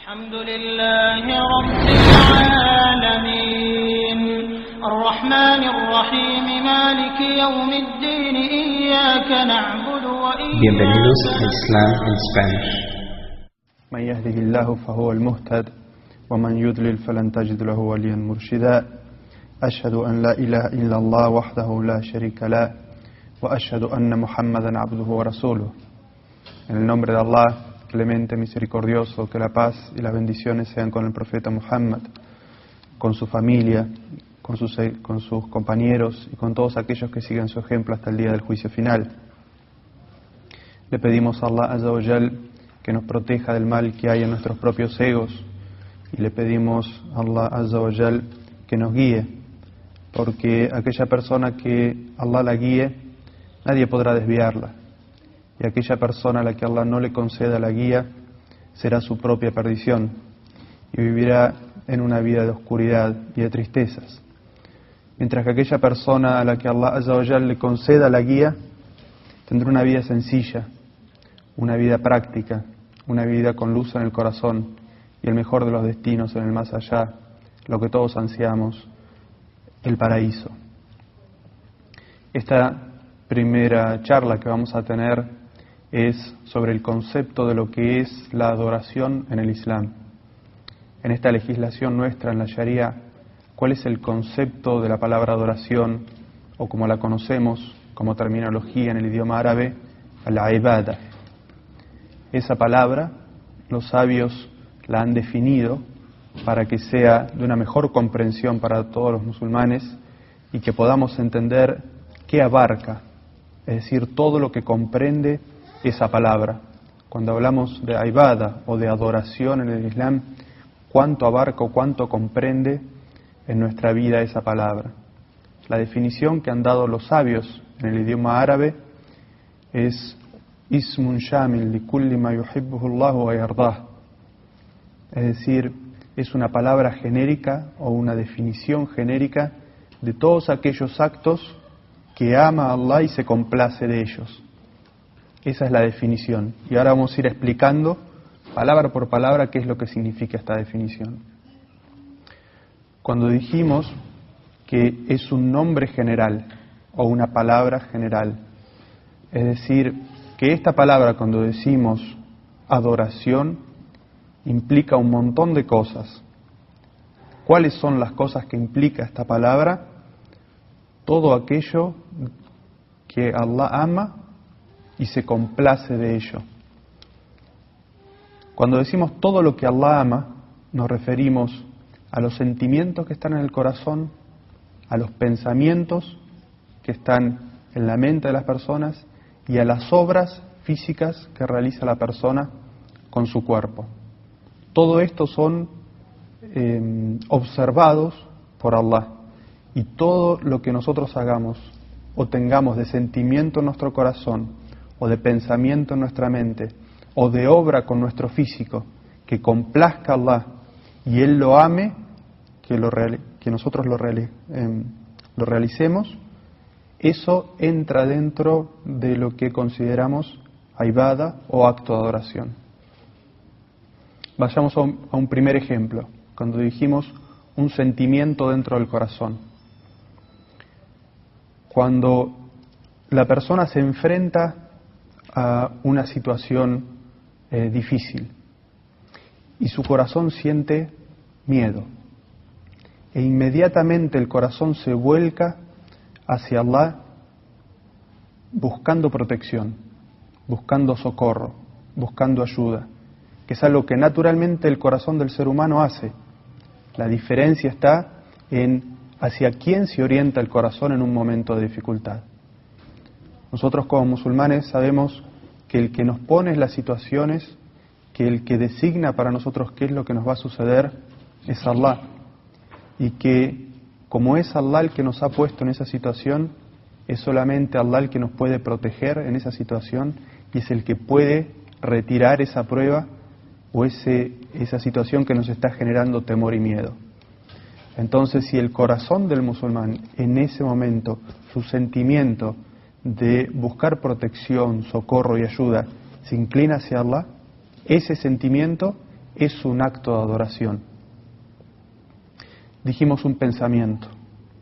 الحمد لله رب العالمين الرحمن الرحيم مالك يوم الدين إياك نعبد وإياك Bienvenidos a Islam en Spanish. من يهده الله فهو المهتد ومن يضلل فلن تجد له وليا مرشدا أشهد أن لا إله إلا الله وحده لا شريك له وأشهد أن محمدا عبده ورسوله. En el nombre de Allah, clemente, misericordioso, que la paz y las bendiciones sean con el profeta Muhammad, con su familia, con sus compañeros y con todos aquellos que sigan su ejemplo hasta el día del juicio final. Le pedimos a Allah Azza wa Jal que nos proteja del mal que hay en nuestros propios egos y le pedimos a Allah Azza wa Jal que nos guíe, porque aquella persona que Allah la guíe, nadie podrá desviarla. Y aquella persona a la que Allah no le conceda la guía será su propia perdición y vivirá en una vida de oscuridad y de tristezas. Mientras que aquella persona a la que Allah Azza wa Jal le conceda la guía tendrá una vida sencilla, una vida práctica, una vida con luz en el corazón y el mejor de los destinos en el más allá, lo que todos ansiamos, el paraíso. Esta primera charla que vamos a tener es sobre el concepto de lo que es la adoración en el Islam. En esta legislación nuestra, en la Sharia, ¿cuál es el concepto de la palabra adoración, o como la conocemos como terminología en el idioma árabe, la ibada? Esa palabra, los sabios la han definido para que sea de una mejor comprensión para todos los musulmanes y que podamos entender qué abarca, es decir, todo lo que comprende esa palabra. Cuando hablamos de ibada o de adoración en el Islam, ¿cuánto abarca o cuánto comprende en nuestra vida esa palabra? La definición que han dado los sabios en el idioma árabe es ismun shamil li kulli ma yuhibbuhu Allah wa yardah. Es decir, es una palabra genérica o una definición genérica de todos aquellos actos que ama a Allah y se complace de ellos. Esa es la definición. Y ahora vamos a ir explicando, palabra por palabra, qué es lo que significa esta definición. Cuando dijimos que es un nombre general o una palabra general, es decir, que esta palabra, cuando decimos adoración, implica un montón de cosas. ¿Cuáles son las cosas que implica esta palabra? Todo aquello que Allah ama y se complace de ello. Cuando decimos todo lo que Allah ama, nos referimos a los sentimientos que están en el corazón, a los pensamientos que están en la mente de las personas y a las obras físicas que realiza la persona con su cuerpo. Todo esto son observados por Allah, y todo lo que nosotros hagamos o tengamos de sentimiento en nuestro corazón o de pensamiento en nuestra mente o de obra con nuestro físico que complazca a Allah y Él lo ame, que nosotros lo realicemos, eso entra dentro de lo que consideramos ibada o acto de adoración. Vayamos a un primer ejemplo, cuando dijimos un sentimiento dentro del corazón. Cuando la persona se enfrenta a una situación difícil y su corazón siente miedo, e inmediatamente el corazón se vuelca hacia Allah buscando protección, buscando socorro, buscando ayuda, que es algo que naturalmente el corazón del ser humano hace. La diferencia está en hacia quién se orienta el corazón en un momento de dificultad. Nosotros como musulmanes sabemos que el que nos pone las situaciones, que el que designa para nosotros qué es lo que nos va a suceder, es Allah. Y que como es Allah el que nos ha puesto en esa situación, es solamente Allah el que nos puede proteger en esa situación y es el que puede retirar esa prueba o esa situación que nos está generando temor y miedo. Entonces, si el corazón del musulmán en ese momento, su sentimiento de buscar protección, socorro y ayuda, se inclina hacia Allah, ese sentimiento es un acto de adoración. Dijimos un pensamiento.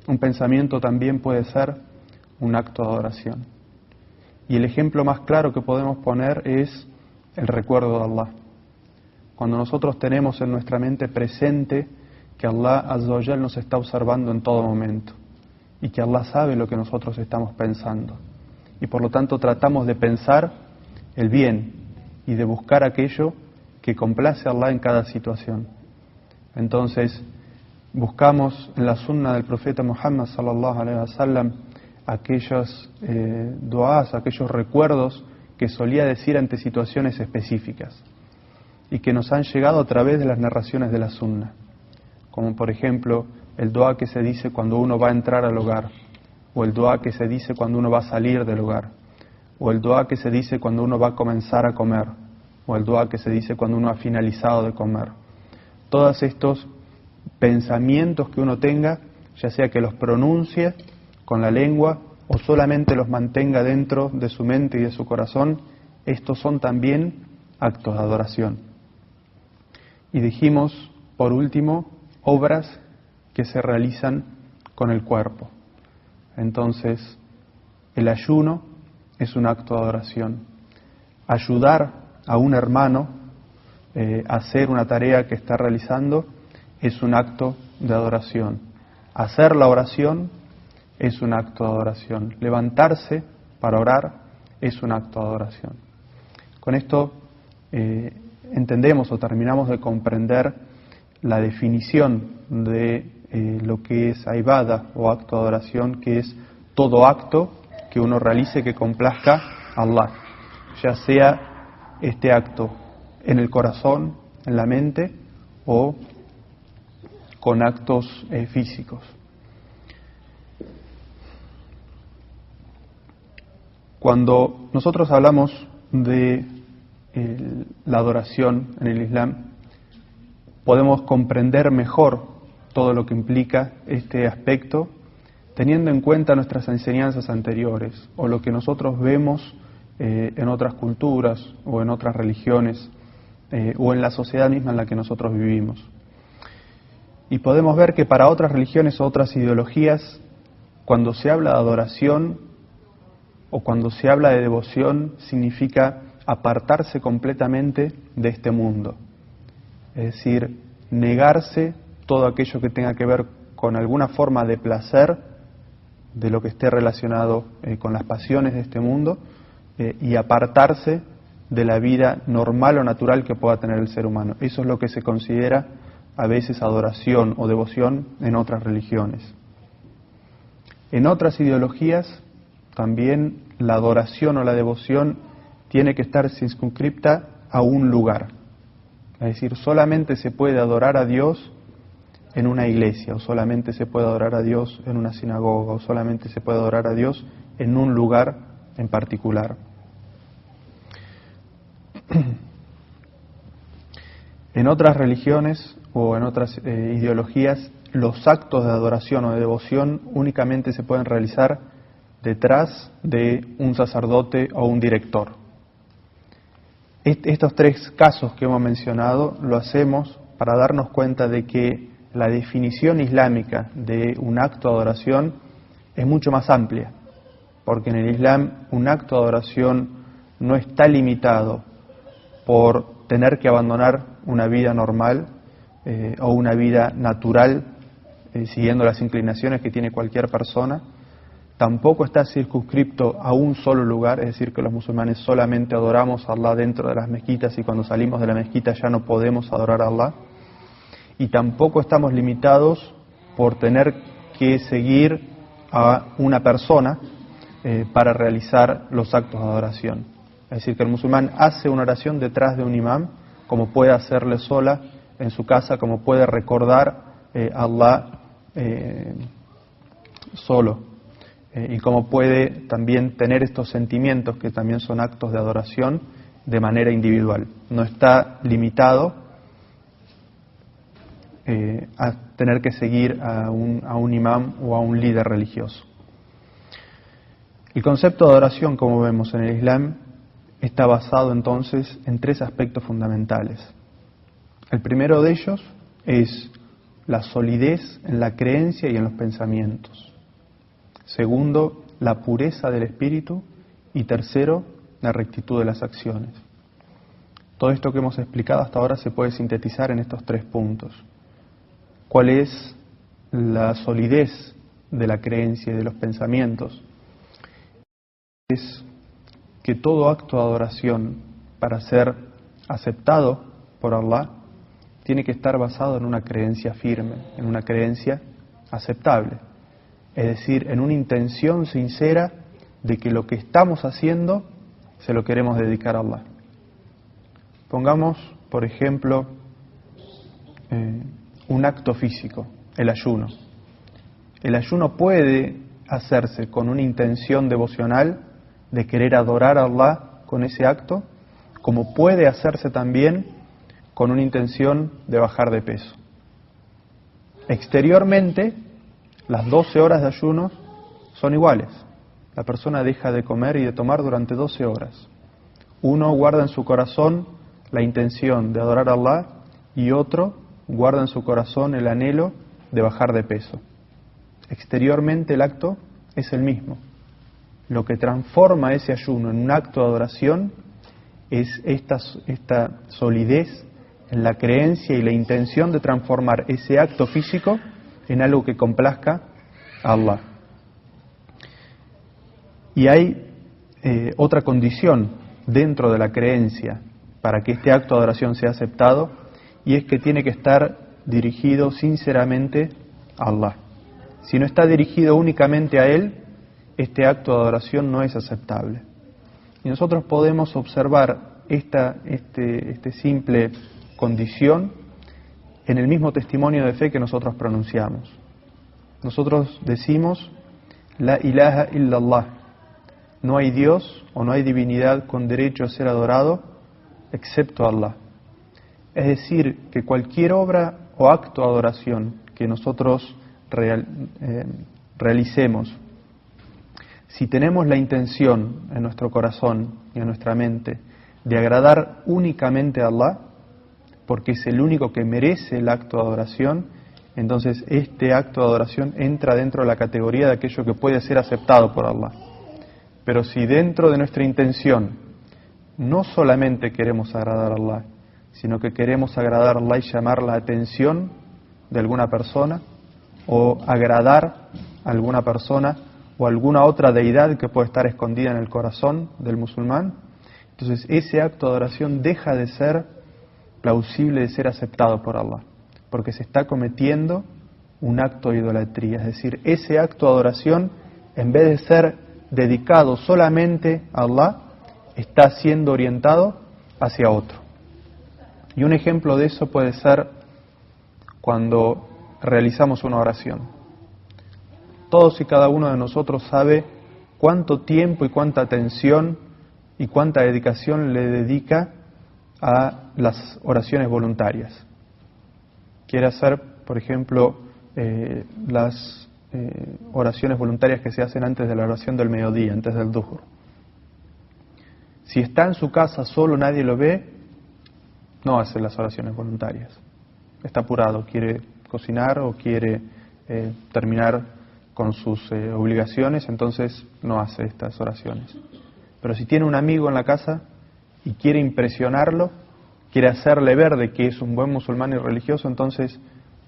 Un pensamiento también puede ser un acto de adoración. Y el ejemplo más claro que podemos poner es el recuerdo de Allah. Cuando nosotros tenemos en nuestra mente presente que Allah Azza wa Jal nos está observando en todo momento y que Allah sabe lo que nosotros estamos pensando. Y por lo tanto tratamos de pensar el bien y de buscar aquello que complace a Allah en cada situación. Entonces, buscamos en la sunna del profeta Muhammad sallallahu alaihi wasallam aquellos duás, aquellos recuerdos que solía decir ante situaciones específicas y que nos han llegado a través de las narraciones de la sunna, como por ejemplo el duá que se dice cuando uno va a entrar al hogar, o el duá que se dice cuando uno va a salir del hogar, o el duá que se dice cuando uno va a comenzar a comer, o el duá que se dice cuando uno ha finalizado de comer. Todos estos pensamientos que uno tenga, ya sea que los pronuncie con la lengua o solamente los mantenga dentro de su mente y de su corazón, estos son también actos de adoración. Y dijimos, por último, obras que se realizan con el cuerpo. Entonces, el ayuno es un acto de adoración. Ayudar a un hermano a hacer una tarea que está realizando es un acto de adoración. Hacer la oración es un acto de adoración. Levantarse para orar es un acto de adoración. Con esto entendemos o terminamos de comprender la definición de lo que es ibada o acto de adoración, que es todo acto que uno realice que complazca a Allah, ya sea este acto en el corazón, en la mente o con actos físicos. Cuando nosotros hablamos de la adoración en el Islam, podemos comprender mejor todo lo que implica este aspecto, teniendo en cuenta nuestras enseñanzas anteriores o lo que nosotros vemos en otras culturas o en otras religiones o en la sociedad misma en la que nosotros vivimos. Y podemos ver que para otras religiones o otras ideologías, cuando se habla de adoración o cuando se habla de devoción, significa apartarse completamente de este mundo. Es decir, negarse todo aquello que tenga que ver con alguna forma de placer, de lo que esté relacionado con las pasiones de este mundo, y apartarse de la vida normal o natural que pueda tener el ser humano. Eso es lo que se considera a veces adoración o devoción en otras religiones. En otras ideologías también la adoración o la devoción tiene que estar circunscripta a un lugar. Es decir, solamente se puede adorar a Dios en una iglesia, o solamente se puede adorar a Dios en una sinagoga, o solamente se puede adorar a Dios en un lugar en particular. En otras religiones o en otras ideologías, los actos de adoración o de devoción únicamente se pueden realizar detrás de un sacerdote o un director. Estos tres casos que hemos mencionado lo hacemos para darnos cuenta de que la definición islámica de un acto de adoración es mucho más amplia, porque en el Islam un acto de adoración no está limitado por tener que abandonar una vida normal o una vida natural siguiendo las inclinaciones que tiene cualquier persona. Tampoco está circunscripto a un solo lugar, es decir, que los musulmanes solamente adoramos a Allah dentro de las mezquitas y cuando salimos de la mezquita ya no podemos adorar a Allah. Y tampoco estamos limitados por tener que seguir a una persona para realizar los actos de adoración. Es decir, que el musulmán hace una oración detrás de un imam, como puede hacerle sola en su casa, como puede recordar a Allah solo. Y cómo puede también tener estos sentimientos que también son actos de adoración de manera individual. No está limitado a tener que seguir a un imam o a un líder religioso. El concepto de adoración, como vemos en el Islam, está basado entonces en tres aspectos fundamentales. El primero de ellos es la solidez en la creencia y en los pensamientos. Segundo, la pureza del espíritu. Y tercero, la rectitud de las acciones. Todo esto que hemos explicado hasta ahora se puede sintetizar en estos 3 puntos. ¿Cuál es la solidez de la creencia y de los pensamientos? Es que todo acto de adoración, para ser aceptado por Allah, tiene que estar basado en una creencia firme, en una creencia aceptable. Es decir, en una intención sincera de que lo que estamos haciendo se lo queremos dedicar a Allah. Pongamos, por ejemplo, un acto físico, el ayuno. El ayuno puede hacerse con una intención devocional de querer adorar a Allah con ese acto, como puede hacerse también con una intención de bajar de peso. Exteriormente, las 12 horas de ayuno son iguales. La persona deja de comer y de tomar durante 12 horas. Uno guarda en su corazón la intención de adorar a Allah y otro guarda en su corazón el anhelo de bajar de peso. Exteriormente el acto es el mismo. Lo que transforma ese ayuno en un acto de adoración es esta solidez en la creencia y la intención de transformar ese acto físico en algo que complazca a Allah. Y hay otra condición dentro de la creencia para que este acto de adoración sea aceptado, y es que tiene que estar dirigido sinceramente a Allah. Si no está dirigido únicamente a Él, este acto de adoración no es aceptable. Y nosotros podemos observar esta simple condición en el mismo testimonio de fe que nosotros pronunciamos. Nosotros decimos: La ilaha illallah. No hay Dios o no hay divinidad con derecho a ser adorado excepto Allah. Es decir, que cualquier obra o acto de adoración que nosotros realicemos, si tenemos la intención en nuestro corazón y en nuestra mente de agradar únicamente a Allah, porque es el único que merece el acto de adoración, entonces este acto de adoración entra dentro de la categoría de aquello que puede ser aceptado por Allah. Pero si dentro de nuestra intención no solamente queremos agradar a Allah, sino que queremos agradar a Allah y llamar la atención de alguna persona, o agradar a alguna persona o alguna otra deidad que puede estar escondida en el corazón del musulmán, entonces ese acto de adoración deja de ser plausible de ser aceptado por Allah, porque se está cometiendo un acto de idolatría. Es decir, ese acto de adoración, en vez de ser dedicado solamente a Allah, está siendo orientado hacia otro. Y un ejemplo de eso puede ser cuando realizamos una oración. Todos y cada uno de nosotros sabe cuánto tiempo y cuánta atención y cuánta dedicación le dedica a las oraciones voluntarias. Quiere hacer, por ejemplo, las oraciones voluntarias que se hacen antes de la oración del mediodía, antes del Dhuhr. Si está en su casa solo, nadie lo ve, no hace las oraciones voluntarias. Está apurado, quiere cocinar o quiere terminar con sus obligaciones, entonces no hace estas oraciones. Pero si tiene un amigo en la casa y quiere impresionarlo, quiere hacerle ver de que es un buen musulmán y religioso, entonces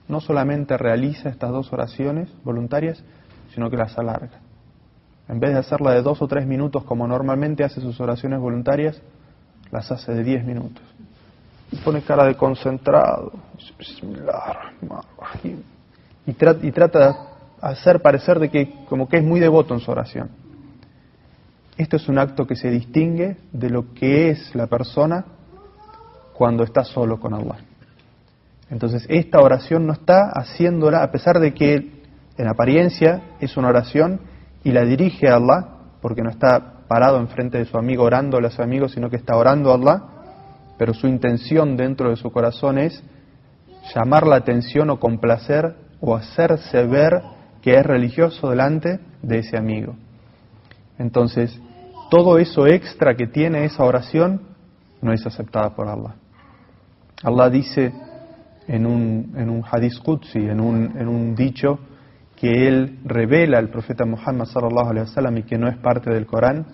no solamente realiza estas 2 oraciones voluntarias, sino que las alarga. En vez de hacerla de 2 o 3 minutos como normalmente hace sus oraciones voluntarias, las hace de 10 minutos. Y pone cara de concentrado, y trata de hacer parecer de que como que es muy devoto en su oración. Esto es un acto que se distingue de lo que es la persona cuando está solo con Allah. Entonces esta oración no está haciéndola, a pesar de que en apariencia es una oración y la dirige a Allah, porque no está parado enfrente de su amigo orándole a su amigo, sino que está orando a Allah, pero su intención dentro de su corazón es llamar la atención o complacer o hacerse ver que es religioso delante de ese amigo. Entonces, todo eso extra que tiene esa oración no es aceptada por Allah. Allah dice: en un hadith qudsi, en un dicho que él revela al profeta Muhammad sallallahu alaihi wasallam y que no es parte del Corán.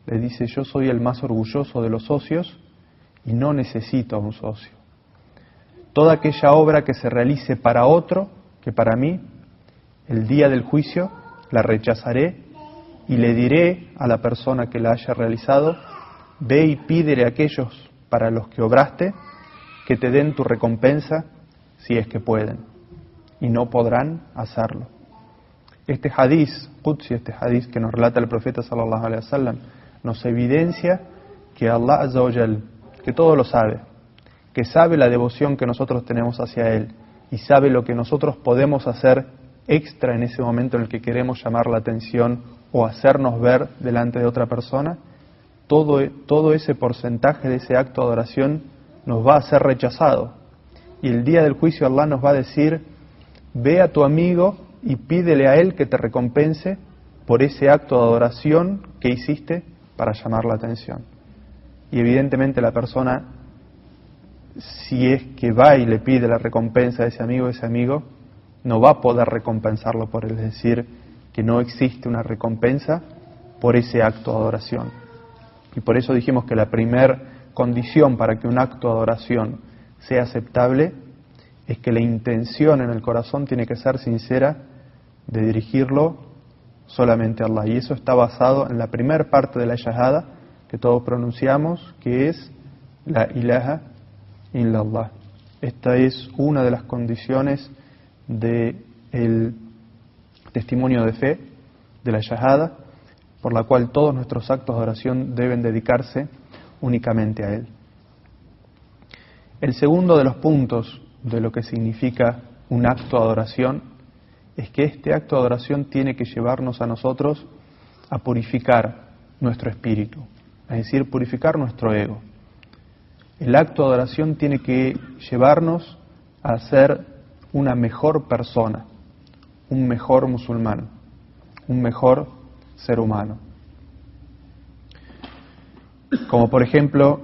Le dice: yo soy el más orgulloso de los socios y no necesito a un socio. Toda aquella obra que se realice para otro que para mí, el día del juicio la rechazaré y le diré a la persona que la haya realizado: ve y pídele a aquellos para los que obraste que te den tu recompensa si es que pueden, y no podrán hacerlo. Este hadith qudsi, este hadith que nos relata el profeta sallallahu alaihi wasallam, nos evidencia que Allah azza wa jal, que todo lo sabe, que sabe la devoción que nosotros tenemos hacia Él y sabe lo que nosotros podemos hacer extra en ese momento en el que queremos llamar la atención o hacernos ver delante de otra persona. Todo ese porcentaje de ese acto de adoración nos va a ser rechazado. Y el día del juicio Allah nos va a decir: ve a tu amigo y pídele a él que te recompense por ese acto de adoración que hiciste para llamar la atención. Y evidentemente la persona, si es que va y le pide la recompensa a ese amigo no va a poder recompensarlo por él. Es decir, que no existe una recompensa por ese acto de adoración. Y por eso dijimos que la primera condición para que un acto de adoración sea aceptable es que la intención en el corazón tiene que ser sincera de dirigirlo solamente a Allah. Y eso está basado en la primera parte de la shahada que todos pronunciamos, que es la ilaha illallah. Esta es una de las condiciones del testimonio de fe, de la shahada, por la cual todos nuestros actos de oración deben dedicarse únicamente a Él. El segundo de los puntos de lo que significa un acto de adoración es que este acto de adoración tiene que llevarnos a nosotros a purificar nuestro espíritu, es decir, purificar nuestro ego. El acto de adoración tiene que llevarnos a ser una mejor persona, un mejor musulmán, un mejor ser humano. Como por ejemplo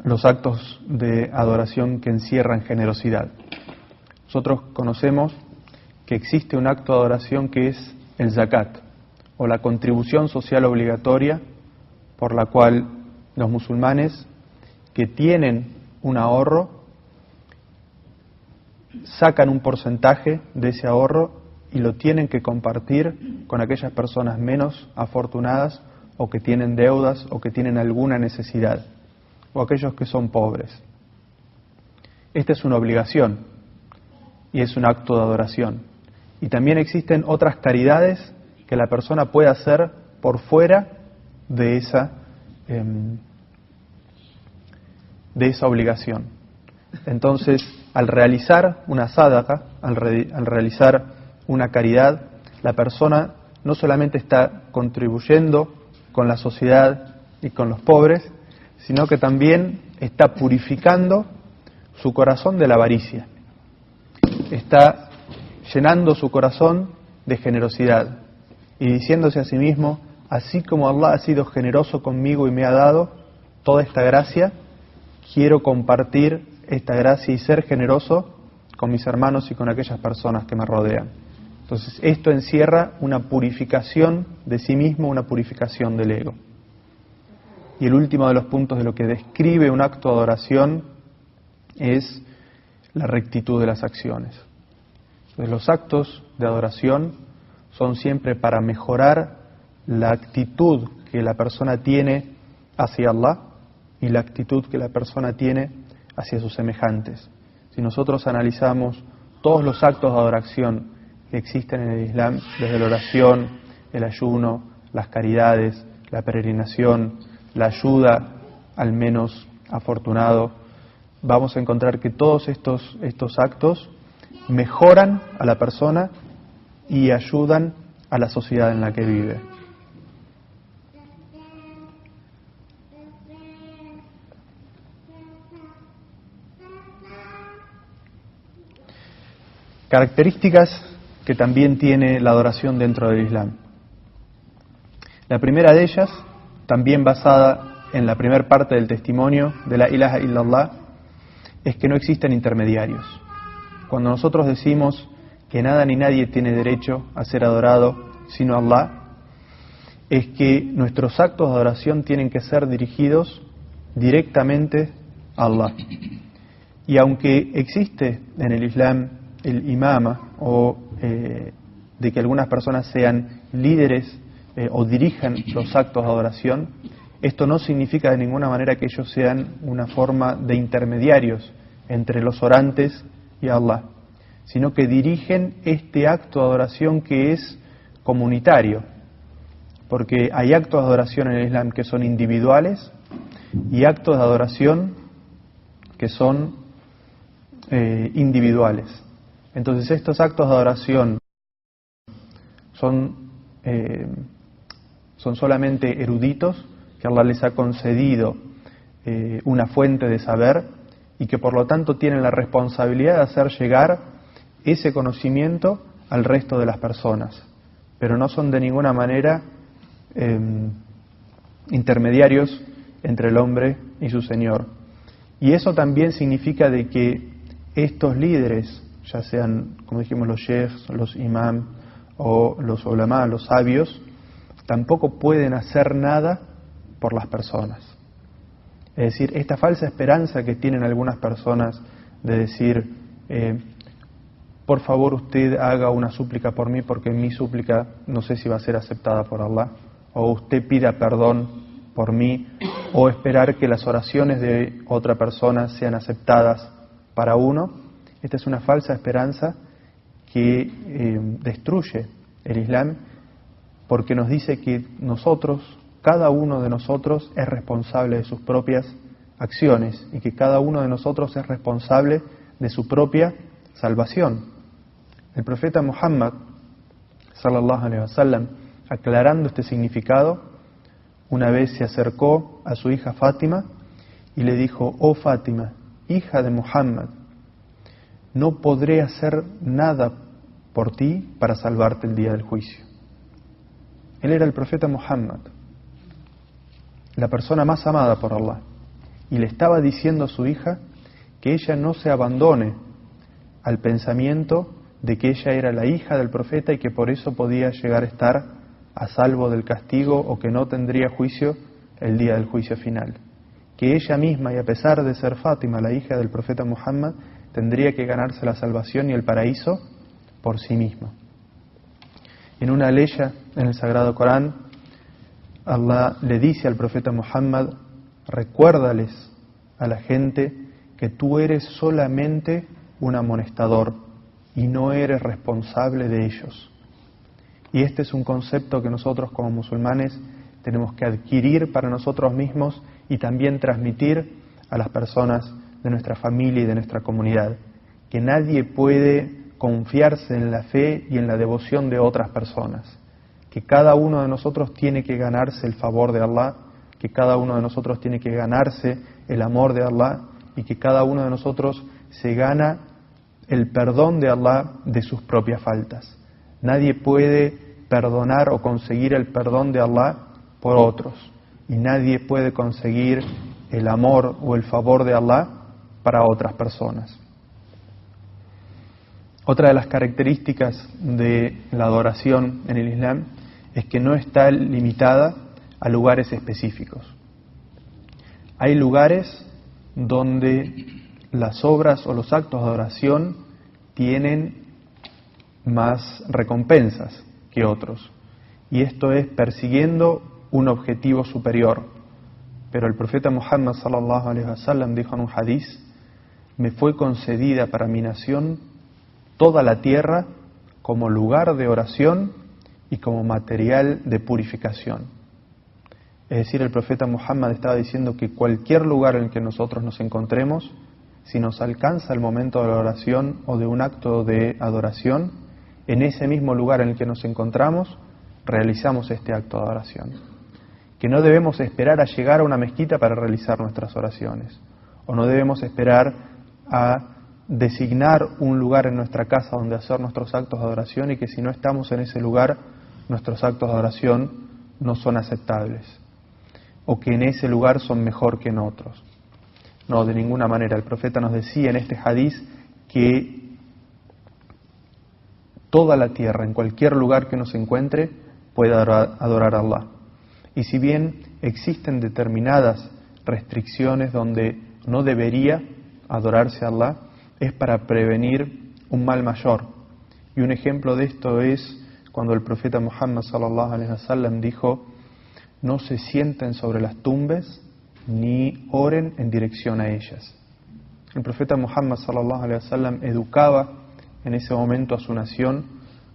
los actos de adoración que encierran generosidad. Nosotros conocemos que existe un acto de adoración que es el zakat, o la contribución social obligatoria, por la cual los musulmanes que tienen un ahorro sacan un porcentaje de ese ahorro y lo tienen que compartir con aquellas personas menos afortunadas o que tienen deudas o que tienen alguna necesidad, o aquellos que son pobres. Esta es una obligación y es un acto de adoración. Y también existen otras caridades que la persona puede hacer por fuera de esa obligación. Entonces, al realizar una sadaqa, al realizar una caridad, la persona no solamente está contribuyendo con la sociedad y con los pobres, sino que también está purificando su corazón de la avaricia. Está llenando su corazón de generosidad y diciéndose a sí mismo: así como Allah ha sido generoso conmigo y me ha dado toda esta gracia, quiero compartir esta gracia y ser generoso con mis hermanos y con aquellas personas que me rodean. Entonces, esto encierra una purificación de sí mismo, una purificación del ego. Y el último de los puntos de lo que describe un acto de adoración es la rectitud de las acciones. Entonces, los actos de adoración son siempre para mejorar la actitud que la persona tiene hacia Allah y la actitud que la persona tiene hacia sus semejantes. Si nosotros analizamos todos los actos de adoración que existen en el Islam, desde la oración, el ayuno, las caridades, la peregrinación, la ayuda al menos afortunado, vamos a encontrar que todos estos actos mejoran a la persona y ayudan a la sociedad en la que vive. Características que también tiene la adoración dentro del Islam. La primera de ellas, también basada en la primera parte del testimonio de la ilaha illallah, es que no existen intermediarios. Cuando nosotros decimos que nada ni nadie tiene derecho a ser adorado sino Allah, es que nuestros actos de adoración tienen que ser dirigidos directamente a Allah. Y aunque existe en el Islam el imama, o de que algunas personas sean líderes o dirijan los actos de adoración, esto no significa de ninguna manera que ellos sean una forma de intermediarios entre los orantes y Allah, sino que dirigen este acto de adoración que es comunitario, porque hay actos de adoración en el Islam que son individuales y actos de adoración que son individuales. Entonces estos actos de adoración son solamente eruditos que Allah les ha concedido una fuente de saber y que por lo tanto tienen la responsabilidad de hacer llegar ese conocimiento al resto de las personas, pero no son de ninguna manera intermediarios entre el hombre y su Señor. Y eso también significa de que estos líderes, ya sean, como dijimos, los sheikhs, los imam o los ulama, los sabios, tampoco pueden hacer nada por las personas. Es decir, esta falsa esperanza que tienen algunas personas de decir, por favor usted haga una súplica por mí porque mi súplica no sé si va a ser aceptada por Allah, o usted pida perdón por mí, o esperar que las oraciones de otra persona sean aceptadas para uno. Esta es una falsa esperanza que destruye el Islam, porque nos dice que nosotros, cada uno de nosotros es responsable de sus propias acciones y que cada uno de nosotros es responsable de su propia salvación. El profeta Muhammad sallallahu alaihi wasallam, aclarando este significado, una vez se acercó a su hija Fátima y le dijo: oh Fátima, hija de Muhammad, no podré hacer nada por ti para salvarte el día del juicio. Él era el profeta Muhammad, la persona más amada por Allah, y le estaba diciendo a su hija que ella no se abandone al pensamiento de que ella era la hija del profeta y que por eso podía llegar a estar a salvo del castigo o que no tendría juicio el día del juicio final. Que ella misma, y a pesar de ser Fátima, la hija del profeta Muhammad, tendría que ganarse la salvación y el paraíso por sí misma. En una leya en el Sagrado Corán, Allah le dice al profeta Muhammad: recuérdales a la gente que tú eres solamente un amonestador y no eres responsable de ellos. Y este es un concepto que nosotros como musulmanes tenemos que adquirir para nosotros mismos y también transmitir a las personas de nuestra familia y de nuestra comunidad, que nadie puede confiarse en la fe y en la devoción de otras personas, que cada uno de nosotros tiene que ganarse el favor de Allah, que cada uno de nosotros tiene que ganarse el amor de Allah y que cada uno de nosotros se gana el perdón de Allah de sus propias faltas. Nadie puede perdonar o conseguir el perdón de Allah por otros, y nadie puede conseguir el amor o el favor de Allah para otras personas. Otra de las características de la adoración en el Islam es que no está limitada a lugares específicos. Hay lugares donde las obras o los actos de adoración tienen más recompensas que otros, y esto es persiguiendo un objetivo superior. Pero el profeta Muhammad sallallahu alaihi wasallam dijo en un hadiz: me fue concedida para mi nación toda la tierra como lugar de oración y como material de purificación. Es decir, el profeta Muhammad estaba diciendo que cualquier lugar en el que nosotros nos encontremos, si nos alcanza el momento de la oración o de un acto de adoración, en ese mismo lugar en el que nos encontramos, realizamos este acto de adoración. Que no debemos esperar a llegar a una mezquita para realizar nuestras oraciones, o no debemos esperar a designar un lugar en nuestra casa donde hacer nuestros actos de adoración y que si no estamos en ese lugar, nuestros actos de adoración no son aceptables, o que en ese lugar son mejor que en otros. No, de ninguna manera. El profeta nos decía en este hadiz que toda la tierra, en cualquier lugar que uno se encuentre, puede adorar a Allah. Y si bien existen determinadas restricciones donde no debería adorarse a Allah, es para prevenir un mal mayor. Y un ejemplo de esto es cuando el profeta Muhammad sallallahu alaihi wasallam dijo: no se sienten sobre las tumbas ni oren en dirección a ellas. El profeta Muhammad sallallahu alaihi wasallam educaba en ese momento a su nación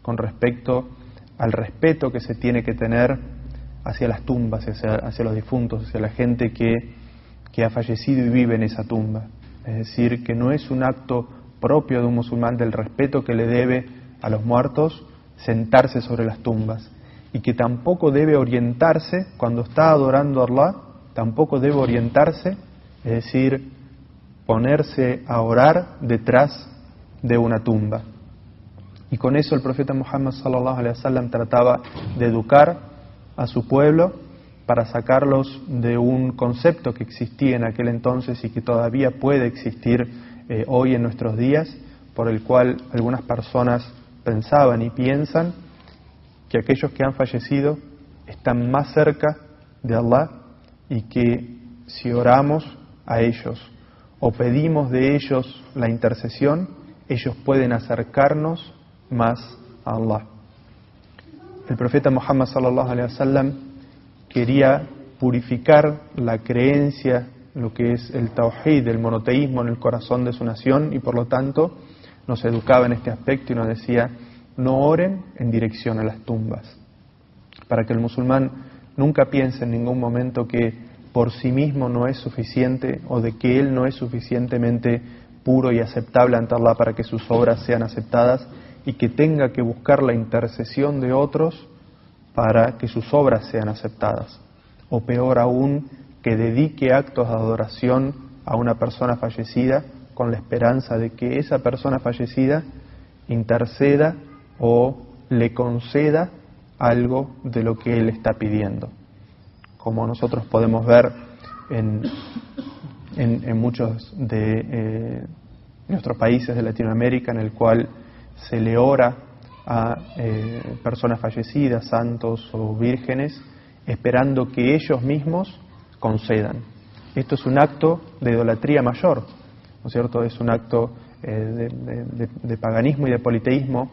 con respecto al respeto que se tiene que tener hacia las tumbas, hacia los difuntos, hacia la gente que ha fallecido y vive en esa tumba. Es decir, que no es un acto propio de un musulmán del respeto que le debe a los muertos sentarse sobre las tumbas, y que tampoco debe orientarse cuando está adorando a Allah, tampoco debe orientarse, es decir, ponerse a orar detrás de una tumba. Y con eso el profeta Muhammad sallallahu alaihi wasallam trataba de educar a su pueblo para sacarlos de un concepto que existía en aquel entonces y que todavía puede existir hoy en nuestros días, por el cual algunas personas pensaban y piensan que aquellos que han fallecido están más cerca de Allah y que si oramos a ellos o pedimos de ellos la intercesión, ellos pueden acercarnos más a Allah. El profeta Muhammad sallallahu alaihi wasallam quería purificar la creencia, lo que es el tawhid, el monoteísmo en el corazón de su nación, y por lo tanto nos educaba en este aspecto y nos decía: no oren en dirección a las tumbas, para que el musulmán nunca piense en ningún momento que por sí mismo no es suficiente, o de que él no es suficientemente puro y aceptable ante Allah para que sus obras sean aceptadas, y que tenga que buscar la intercesión de otros para que sus obras sean aceptadas. O peor aún, que dedique actos de adoración a una persona fallecida con la esperanza de que esa persona fallecida interceda o le conceda algo de lo que él está pidiendo. Como nosotros podemos ver en muchos de nuestros países de Latinoamérica, en el cual se le ora a personas fallecidas, santos o vírgenes, esperando que ellos mismos concedan. Esto es un acto de idolatría mayor, ¿no es cierto? Es un acto de paganismo y de politeísmo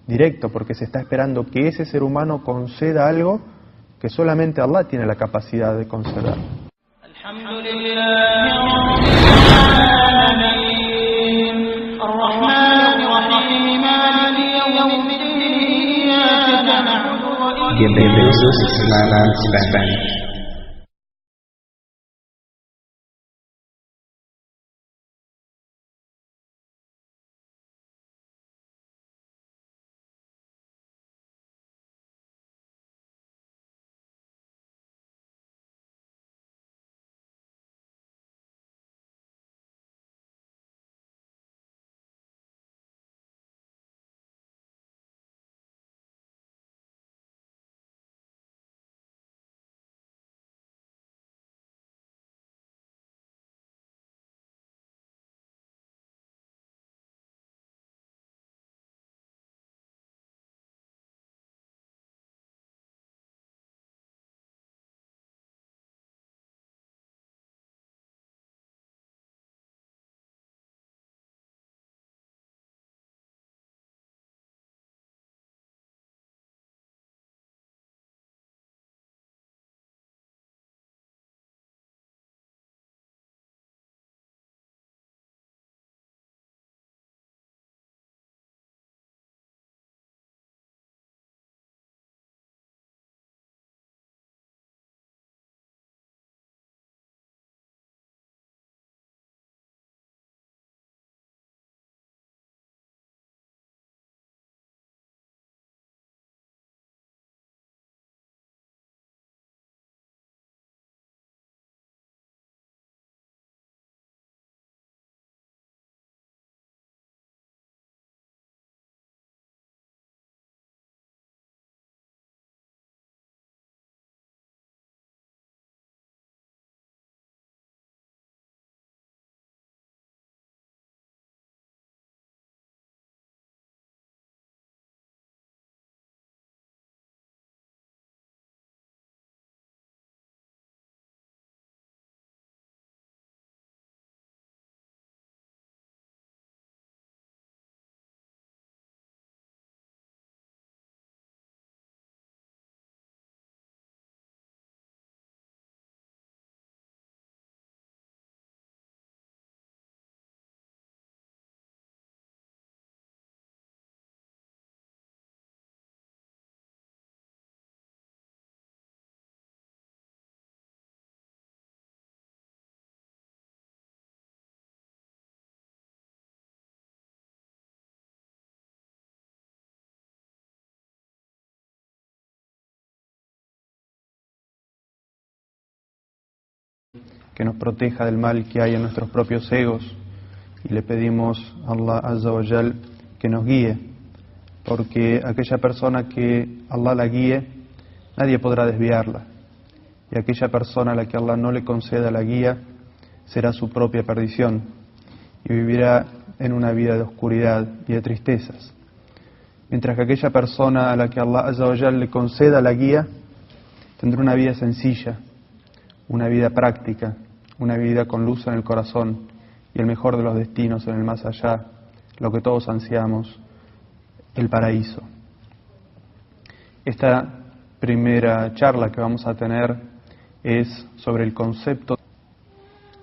directo, porque se está esperando que ese ser humano conceda algo que solamente Allah tiene la capacidad de conceder. Bienvenidos a Islam Spanish. que nos proteja del mal que hay en nuestros propios egos, y le pedimos a Allah Azza wa Jal que nos guíe, porque aquella persona que Allah la guíe, nadie podrá desviarla, y aquella persona a la que Allah no le conceda la guía será su propia perdición y vivirá en una vida de oscuridad y de tristezas, mientras que aquella persona a la que Allah Azza wa Jal le conceda la guía tendrá una vida sencilla, una vida práctica, una vida con luz en el corazón y el mejor de los destinos en el más allá, lo que todos ansiamos, el paraíso. Esta primera charla que vamos a tener es sobre el concepto.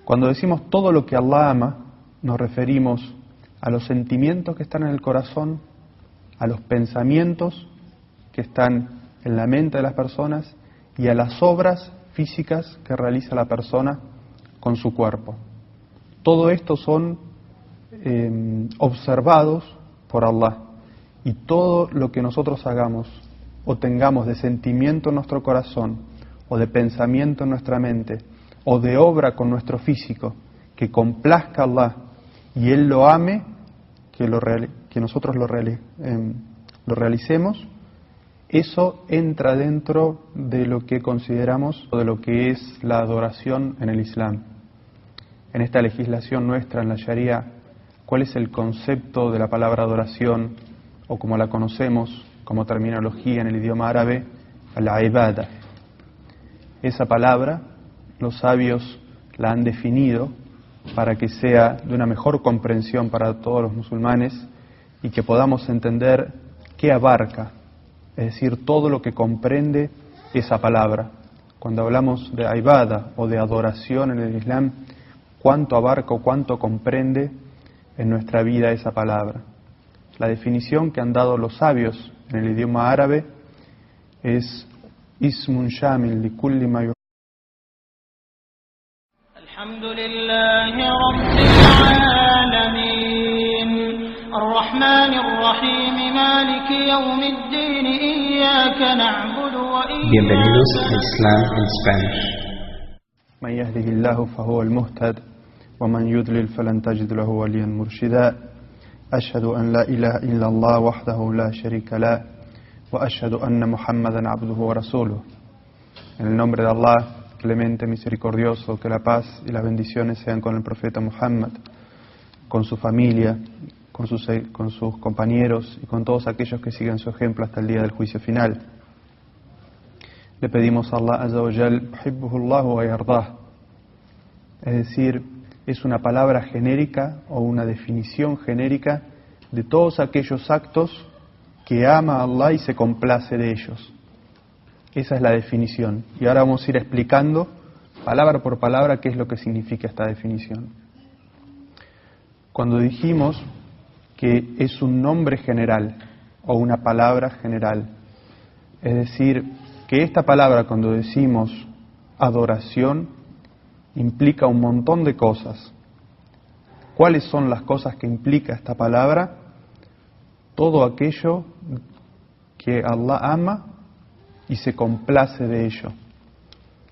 Cuando decimos todo lo que Allah ama, nos referimos a los sentimientos que están en el corazón, a los pensamientos que están en la mente de las personas y a las obras físicas que realiza la persona con su cuerpo. Todo esto son observados por Allah, y todo lo que nosotros hagamos o tengamos de sentimiento en nuestro corazón o de pensamiento en nuestra mente o de obra con nuestro físico que complazca a Allah y Él lo ame, que nosotros lo realicemos, eso entra dentro de lo que consideramos o de lo que es la adoración en el Islam. En esta legislación nuestra, en la Sharia, ¿cuál es el concepto de la palabra adoración, o como la conocemos como terminología en el idioma árabe, la ibada? Esa palabra, los sabios la han definido para que sea de una mejor comprensión para todos los musulmanes y que podamos entender qué abarca, es decir, todo lo que comprende esa palabra. Cuando hablamos de ibada o de adoración en el Islam, cuánto abarca o cuánto comprende en nuestra vida esa palabra. La definición que han dado los sabios en el idioma árabe es ismun shamil li kulli ma yuhibbu. Alhamdulillahi Rabbil Alamin, Ar-Rahmanir Rahim, Maliki Yawmiddin, Iyyaka na'budu wa iyyaka. Bienvenidos a Islam en Spanish. Man yahdihillahu fahuwa al-muhtad wa man yudlil falan tajid lahu waliyan murshida. Ashhadu an la ilaha illa Allah wahdahu la sharika la wa ashhadu anna Muhammadan abduhu wa rasuluh. En el nombre de Allah, clemente, misericordioso, que la paz y las bendiciones sean con el profeta Muhammad, con su familia, con sus compañeros y con todos aquellos que sigan su ejemplo hasta el día del juicio final. Le pedimos a Allah Azza wa Jal, yuhibbuhullahu wa yardah, es decir, es una palabra genérica o una definición genérica de todos aquellos actos que ama a Allah y se complace de ellos. Esa es la definición. Y ahora vamos a ir explicando palabra por palabra qué es lo que significa esta definición. Cuando dijimos que es un nombre general o una palabra general, es decir, que esta palabra, cuando decimos adoración, implica un montón de cosas. ¿Cuáles son las cosas que implica esta palabra? Todo aquello que Allah ama y se complace de ello.